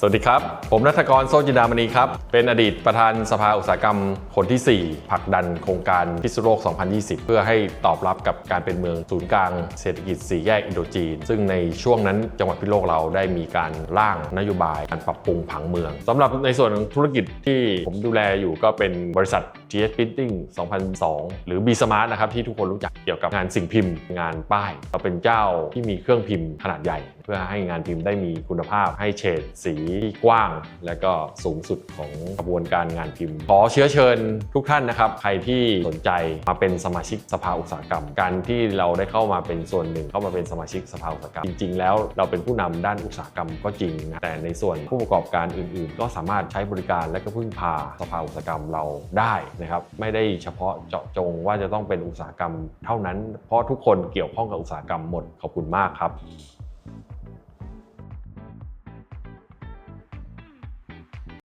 สวัสดีครับผมณัฐกร โชติจินดามณีครับเป็นอดีตประธานสภาอุตสาหกรรมคนที่ 4ผลักดันโครงการพิษณุโลก 2020 เพื่อให้ตอบรับกับการเป็นเมืองศูนย์กลางเศรษฐกิจ4แยกอินโดจีนซึ่งในช่วงนั้นจังหวัดพิษณุโลกเราได้มีการร่างนโยบายการปรับปรุงผังเมืองสำหรับในส่วนของธุรกิจที่ผมดูแลอยู่ก็เป็นบริษัท GS Printing 2002 หรือ B Smart นะครับที่ทุกคนรู้จักเกี่ยวกับงานสิ่งพิมพ์งานป้ายเราเป็นเจ้าที่มีเครื่องพิมพ์ขนาดใหญ่เพื่อให้งานพิมพ์ได้มีคุณภาพให้เฉดสีที่กว้างและก็สูงสุดของกระบวนการงานพิมพ์ขอเชื้อเชิญทุกท่านนะครับใครที่สนใจมาเป็นสมาชิกสภาอุตสาหกรรมการที่เราได้เข้ามาเป็นส่วนหนึ่งเข้ามาเป็นสมาชิกสภาอุตสาหกรรมจริงๆแล้วเราเป็นผู้นำด้านอุตสาหกรรมก็จริงนะแต่ในส่วนผู้ประกอบการอื่นๆก็สามารถใช้บริการและก็พึ่งพาสภาอุตสาหกรรมเราได้นะครับไม่ได้เฉพาะเจาะจงว่าจะต้องเป็นอุตสาหกรรมเท่านั้นเพราะทุกคนเกี่ยวข้องกับอุตสาหกรรมหมดขอบคุณมากครับ